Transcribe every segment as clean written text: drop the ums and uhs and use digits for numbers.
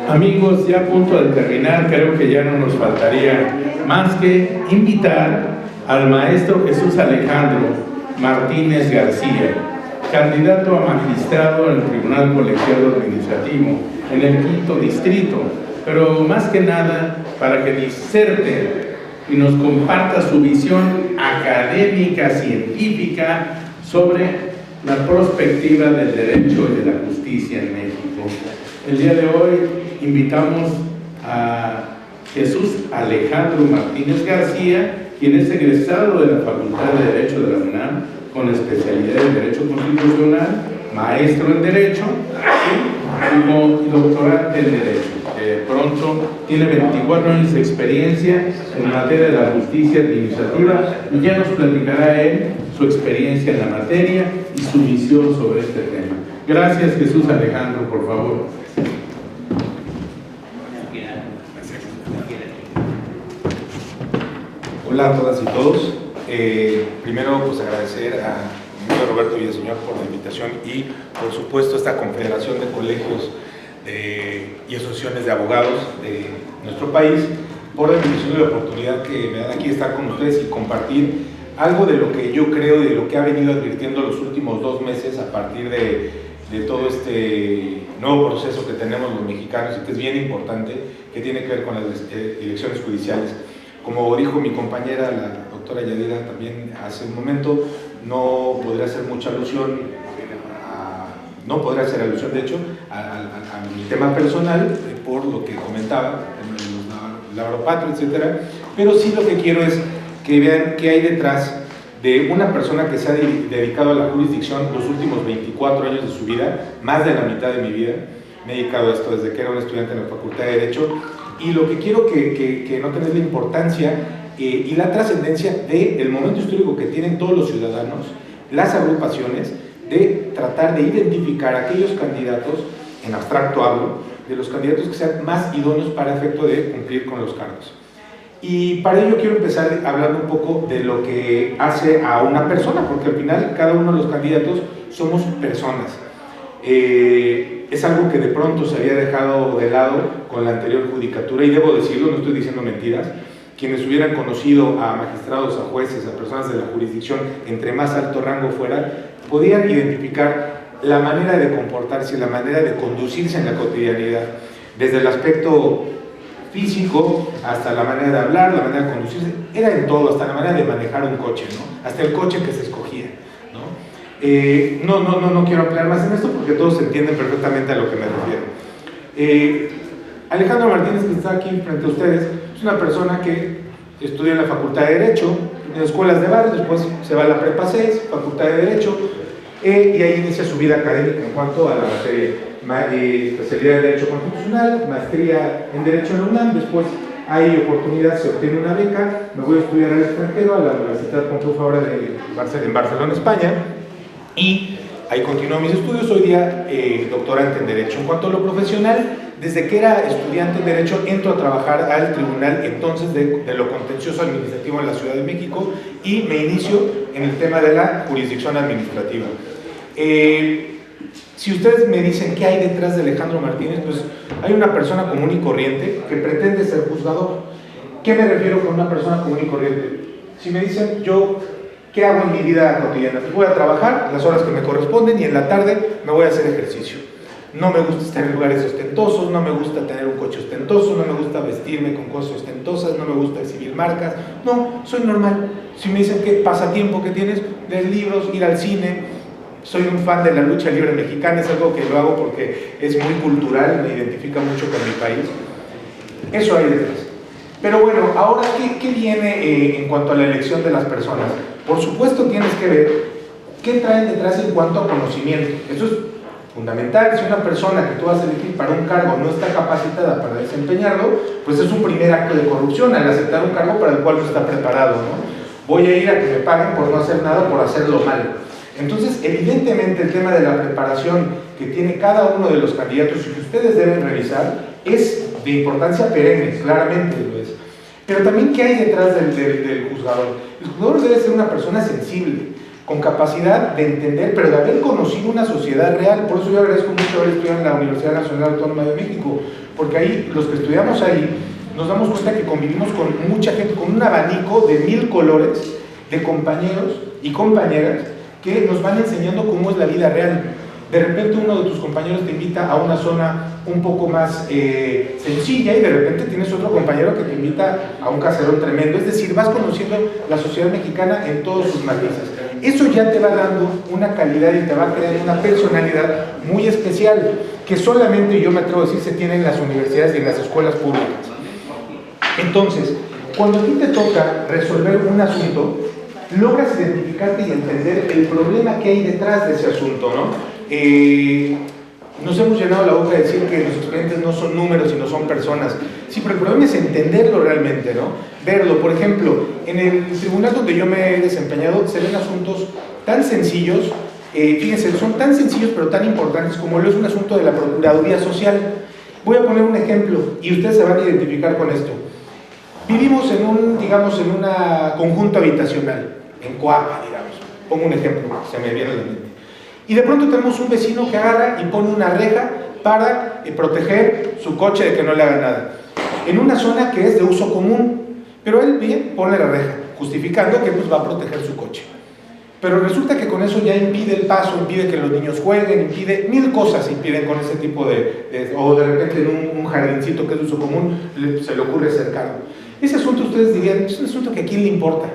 Amigos, ya a punto de terminar, creo que ya no nos faltaría más que invitar al maestro Jesús Alejandro Martínez García, candidato a magistrado en el Tribunal Colegiado Administrativo en el 5º Distrito, pero más que nada para que diserte y nos comparta su visión académica, científica sobre la perspectiva del derecho y de la justicia en México. El día de hoy invitamos a Jesús Alejandro Martínez García, quien es egresado de la Facultad de Derecho de la UNAM con especialidad en Derecho Constitucional, maestro en Derecho y doctorante en Derecho. Pronto tiene 24 años de experiencia en materia de la justicia administrativa y ya nos platicará él su experiencia en la materia y su visión sobre este tema. Gracias, Jesús Alejandro, por favor. Hola a todas y todos. Primero, pues agradecer a Roberto Villaseñor por la invitación y, por supuesto, esta Confederación de Colegios y Asociaciones de Abogados de nuestro país por la invitación y la oportunidad que me dan aquí de estar con ustedes y compartir algo de lo que yo creo y de lo que ha venido advirtiendo los últimos 2 meses a partir de todo este nuevo proceso que tenemos los mexicanos y que es bien importante, que tiene que ver con las elecciones judiciales. Como dijo mi compañera, la doctora Yadira, también hace un momento, no podría hacer mucha alusión, de hecho, a mi tema personal, por lo que comentaba, los lavropatrio, etcétera, pero sí lo que quiero es que vean qué hay detrás de una persona que se ha dedicado a la jurisdicción los últimos 24 años de su vida, más de la mitad de mi vida. Me he dedicado a esto desde que era un estudiante en la Facultad de Derecho, y lo que quiero que noten es la importancia y la trascendencia del momento histórico que tienen todos los ciudadanos, las agrupaciones, de tratar de identificar aquellos candidatos, en abstracto hablo, de los candidatos que sean más idóneos para efecto de cumplir con los cargos. Y para ello quiero empezar hablando un poco de lo que hace a una persona, porque al final cada uno de los candidatos somos personas. Es algo que de pronto se había dejado de lado con la anterior judicatura, y debo decirlo, no estoy diciendo mentiras. Quienes hubieran conocido a magistrados, a jueces, a personas de la jurisdicción, entre más alto rango fuera, podían identificar la manera de comportarse, la manera de conducirse en la cotidianidad, desde el aspecto físico hasta la manera de hablar, la manera de conducirse, era en todo, hasta la manera de manejar un coche, ¿no? Hasta el coche que se escogía, ¿no? No quiero ampliar más en esto porque todos entienden perfectamente a lo que me refiero. Alejandro Martínez, que está aquí frente a ustedes, es una persona que estudia en la Facultad de Derecho, en escuelas de barrio, después se va a la Prepa 6, Facultad de Derecho, y ahí inicia su vida académica en cuanto a la materia, especialidad de Derecho Constitucional, maestría en Derecho en la UNAM. Después hay oportunidad, se obtiene una beca, me voy a estudiar al extranjero, a la Universidad Pompeu Fabra en Barcelona, España, y ahí continúo mis estudios. Hoy día doctorante en Derecho. En cuanto a lo profesional, desde que era estudiante en Derecho entro a trabajar al tribunal entonces de lo contencioso administrativo en la Ciudad de México y me inicio en el tema de la jurisdicción administrativa. Si ustedes me dicen qué hay detrás de Alejandro Martínez, pues hay una persona común y corriente que pretende ser juzgador. ¿Qué me refiero con una persona común y corriente? Si me dicen yo, ¿qué hago en mi vida cotidiana? Pues voy a trabajar las horas que me corresponden y en la tarde me voy a hacer ejercicio. No me gusta estar en lugares ostentosos, no me gusta tener un coche ostentoso, no me gusta vestirme con cosas ostentosas, no me gusta exhibir marcas. No, soy normal. Si me dicen qué pasatiempo que tienes, leer libros, ir al cine. Soy un fan de la lucha libre mexicana, es algo que lo hago porque es muy cultural, me identifica mucho con mi país. Eso hay detrás. Pero bueno, ahora, ¿qué viene en cuanto a la elección de las personas? Por supuesto tienes que ver qué traen detrás en cuanto a conocimiento. Eso es fundamental. Si una persona que tú vas a elegir para un cargo no está capacitada para desempeñarlo, pues es un primer acto de corrupción al aceptar un cargo para el cual no está preparado, ¿no? Voy a ir a que me paguen por no hacer nada, por hacerlo mal. Entonces, evidentemente, el tema de la preparación que tiene cada uno de los candidatos y que ustedes deben revisar es de importancia perenne, claramente lo es. Pero también, ¿qué hay detrás del juzgador? El juzgador debe ser una persona sensible, con capacidad de entender, pero de haber conocido una sociedad real. Por eso yo agradezco mucho haber estudiado en la Universidad Nacional Autónoma de México, porque ahí, los que estudiamos ahí, nos damos cuenta que convivimos con mucha gente, con un abanico de 1000 colores de compañeros y compañeras que nos van enseñando cómo es la vida real. De repente uno de tus compañeros te invita a una zona un poco más sencilla y de repente tienes otro compañero que te invita a un caserón tremendo. Es decir, vas conociendo la sociedad mexicana en todos sus matices. Eso ya te va dando una calidad y te va creando una personalidad muy especial que solamente, yo me atrevo a decir, se tiene en las universidades y en las escuelas públicas. Entonces, cuando a ti te toca resolver un asunto, logras identificarte y entender el problema que hay detrás de ese asunto, ¿no? Nos hemos llenado la boca de decir que los estudiantes no son números, sino son personas. Sí, pero el problema es entenderlo realmente, ¿no? Verlo. Por ejemplo, en el tribunal donde yo me he desempeñado, se ven asuntos tan sencillos, fíjense, son tan sencillos pero tan importantes como lo es un asunto de la Procuraduría Social. Voy a poner un ejemplo y ustedes se van a identificar con esto. Vivimos en un, digamos, en una conjunto habitacional, en Coapa, digamos. Pongo un ejemplo, se me viene a la mente. Y de pronto tenemos un vecino que agarra y pone una reja para proteger su coche de que no le haga nada. En una zona que es de uso común, pero él bien pone la reja, justificando que pues va a proteger su coche. Pero resulta que con eso ya impide el paso, impide que los niños jueguen, impide 1000 cosas impiden con ese tipo o de repente en un jardincito que es de uso común se le ocurre cercarlo. Ese asunto ustedes dirían, es un asunto que a quién le importa.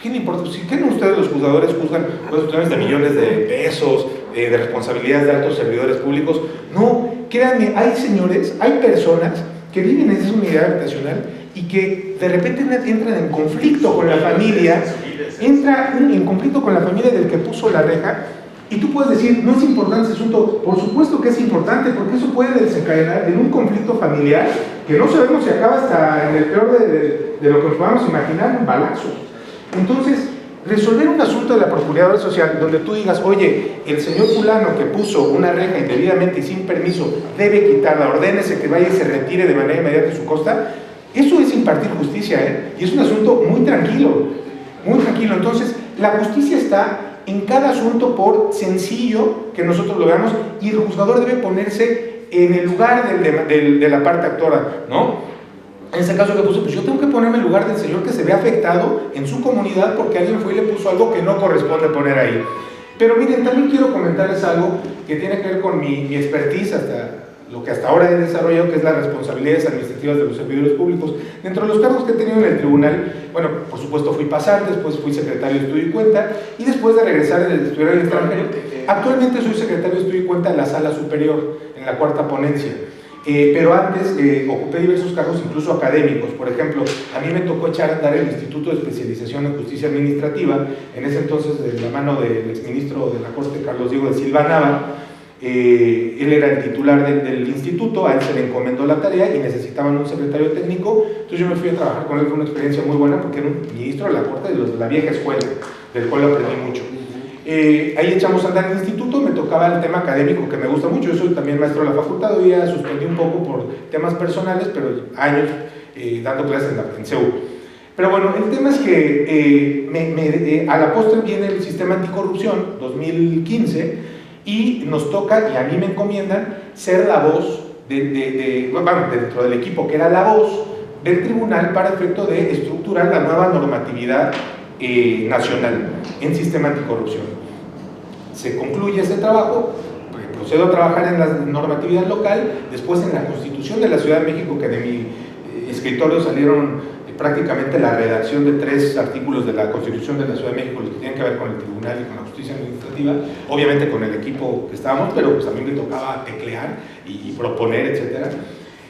¿Quién le importa? Pues, ¿qué no ustedes los juzgadores juzgan cuestiones de millones de pesos, de responsabilidades de altos servidores públicos? No, créanme, hay señores, hay personas que viven en esa unidad habitacional y que de repente entran en conflicto con la familia, entran en conflicto con la familia del que puso la reja, y tú puedes decir, no es importante ese asunto. Por supuesto que es importante, porque eso puede desencadenar en un conflicto familiar que no sabemos si acaba hasta en el peor de lo que nos podamos imaginar, un balazo. Entonces, resolver un asunto de la Procuraduría Social donde tú digas, oye, el señor fulano que puso una reja indebidamente y sin permiso debe quitarla, ordénese que vaya y se retire de manera inmediata de su costa, eso es impartir justicia, y es un asunto muy tranquilo, muy tranquilo. Entonces, la justicia está en cada asunto, por sencillo que nosotros lo veamos, y el juzgador debe ponerse en el lugar de la parte actora, ¿no? En ese caso que puse, pues yo tengo que ponerme en el lugar del señor que se ve afectado en su comunidad porque alguien fue y le puso algo que no corresponde poner ahí. Pero miren, también quiero comentarles algo que tiene que ver con mi expertise, lo que hasta ahora he desarrollado, que es las responsabilidades administrativas de los servidores públicos. Dentro de los cargos que he tenido en el tribunal, bueno, por supuesto fui pasante, después fui secretario de estudio y cuenta, y después de regresar de estudiar en el extranjero, actualmente soy secretario de estudio y cuenta en la sala superior, en la cuarta ponencia. Pero antes ocupé diversos cargos, incluso académicos. Por ejemplo, a mí me tocó echar a andar el Instituto de Especialización en Justicia Administrativa, en ese entonces de la mano del exministro de la Corte, Carlos Diego de Silva Nava. Él era el titular del instituto, a él se le encomendó la tarea y necesitaban un secretario técnico, entonces yo me fui a trabajar con él. Fue una experiencia muy buena porque era un ministro de la Corte de la vieja escuela, del cual aprendí mucho. Ahí echamos a andar en el instituto, me tocaba el tema académico que me gusta mucho. Yo soy también maestro de la facultad, hoy ya suspendí un poco por temas personales, pero años dando clases en CEU. Pero bueno, el tema es que a la postre viene el sistema anticorrupción 2015 y nos toca, y a mí me encomiendan, ser la voz dentro del equipo que era la voz del tribunal para efecto de estructurar la nueva normatividad nacional en sistema anticorrupción. Se concluye ese trabajo, procedo a trabajar en la normatividad local, después en la Constitución de la Ciudad de México, que de mi escritorio salieron prácticamente la redacción de 3 artículos de la Constitución de la Ciudad de México, los que tienen que ver con el tribunal y con la justicia administrativa, obviamente con el equipo que estábamos, pero pues a mí me tocaba teclear y proponer, etcétera.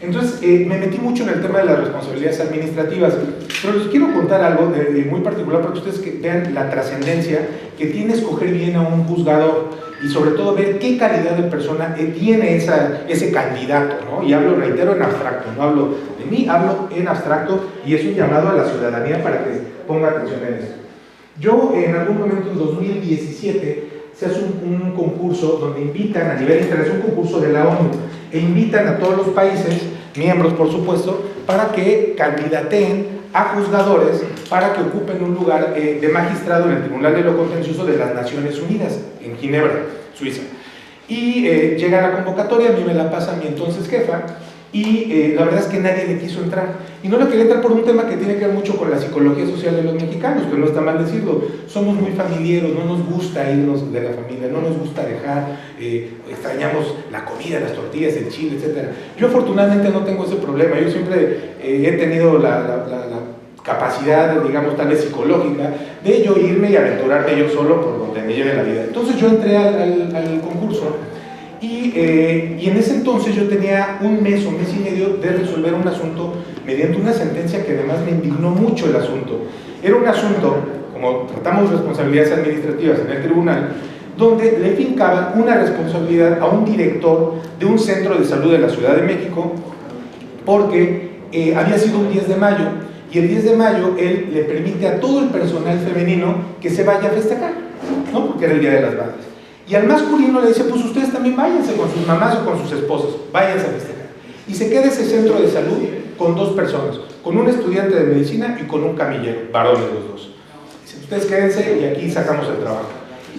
Entonces me metí mucho en el tema de las responsabilidades administrativas, pero les quiero contar algo muy particular para que ustedes vean la trascendencia que tiene escoger bien a un juzgador y sobre todo ver qué calidad de persona tiene ese candidato, ¿no? Y hablo, reitero, en abstracto, no hablo de mí, hablo en abstracto, y es un llamado a la ciudadanía para que ponga atención en esto. Yo en algún momento en 2017 se hace un concurso donde invitan a nivel internacional, un concurso de la ONU, e invitan a todos los países, miembros por supuesto, para que candidateen a juzgadores para que ocupen un lugar de magistrado en el Tribunal de lo Contencioso de las Naciones Unidas, en Ginebra, Suiza. Y llega la convocatoria, a mí me la pasa mi entonces jefa, y la verdad es que nadie le quiso entrar. Y no le quería entrar por un tema que tiene que ver mucho con la psicología social de los mexicanos, que no está mal decirlo. Somos muy familiares, no nos gusta irnos de la familia, no nos gusta dejar, extrañamos la comida, las tortillas, el chile, etc. Yo afortunadamente no tengo ese problema. Yo siempre he tenido la capacidad, digamos, tal vez psicológica, de yo irme y aventurarme yo solo por donde me lleve la vida. Entonces yo entré al concurso y en ese entonces yo tenía un mes o mes y medio de resolver un asunto mediante una sentencia que además me indignó mucho el asunto. Era un asunto, como tratamos responsabilidades administrativas en el tribunal, donde le fincaban una responsabilidad a un director de un centro de salud de la Ciudad de México porque había sido un 10 de mayo y el 10 de mayo él le permite a todo el personal femenino que se vaya a festejar, ¿no? Porque era el Día de las Madres. Y al masculino le dice, pues ustedes también váyanse con sus mamás o con sus esposas, váyanse a festejar. Y se queda ese centro de salud con dos personas, con un estudiante de medicina y con un camillero, varones los dos. Dicen, ustedes quédense y aquí sacamos el trabajo.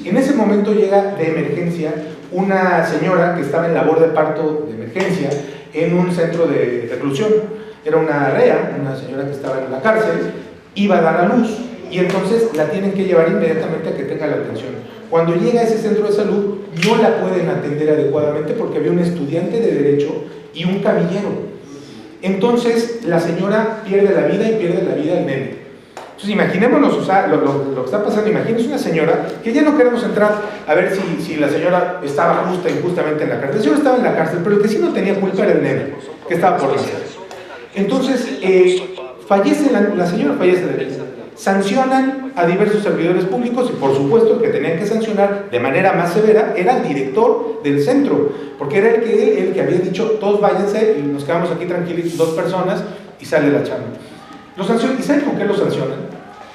En ese momento llega de emergencia una señora que estaba en labor de parto de emergencia en un centro de reclusión. Era una rea, una señora que estaba en la cárcel, iba a dar a luz y entonces la tienen que llevar inmediatamente a que tenga la atención. Cuando llega a ese centro de salud no la pueden atender adecuadamente porque había un estudiante de Derecho y un camillero. Entonces la señora pierde la vida y pierde la vida el nene. Entonces imaginémonos, o sea, lo que está pasando, imagínense una señora, que ya no queremos entrar a ver si la señora estaba justa o injustamente en la cárcel. La señora estaba en la cárcel, pero el que sí no tenía culpa era el nene, que estaba por nacer. Entonces, fallece la señora, fallece de vida. Sancionan a diversos servidores públicos y por supuesto el que tenían que sancionar de manera más severa era el director del centro, porque era el que había dicho, todos váyanse y nos quedamos aquí tranquilos, 2 personas y sale la chamba. Lo sancionan, ¿y saben con qué lo sancionan?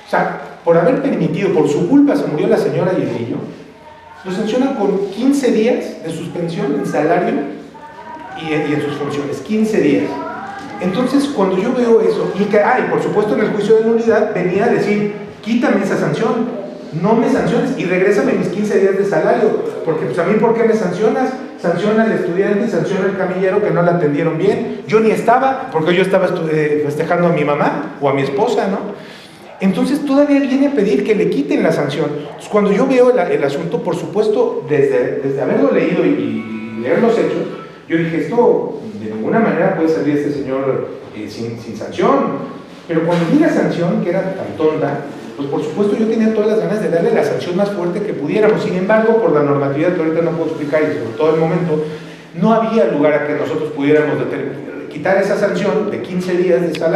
O sea, por haber permitido, por su culpa se murió la señora y el niño, lo sancionan con 15 días de suspensión en salario y en sus funciones, 15 días. Entonces, cuando yo veo eso, y por supuesto en el juicio de nulidad venía a decir, quítame esa sanción, no me sanciones y regrésame mis 15 días de salario, porque pues a mí, ¿por qué me sancionas? Sanciona al estudiante y sanciona al camillero que no la atendieron bien. Yo ni estaba, porque yo estaba festejando a mi mamá o a mi esposa, ¿no? Entonces todavía viene a pedir que le quiten la sanción. Entonces, cuando yo veo el asunto, por supuesto, desde haberlo leído y leer los hechos, yo dije, esto de ninguna manera puede salir este señor sin sanción. Pero cuando vi la sanción, que era tan tonta, pues por supuesto yo tenía todas las ganas de darle la sanción más fuerte que pudiéramos. Sin embargo, por la normatividad que ahorita no puedo explicar y sobre todo el momento, no había lugar a que nosotros pudiéramos quitar esa sanción de 15 días de salario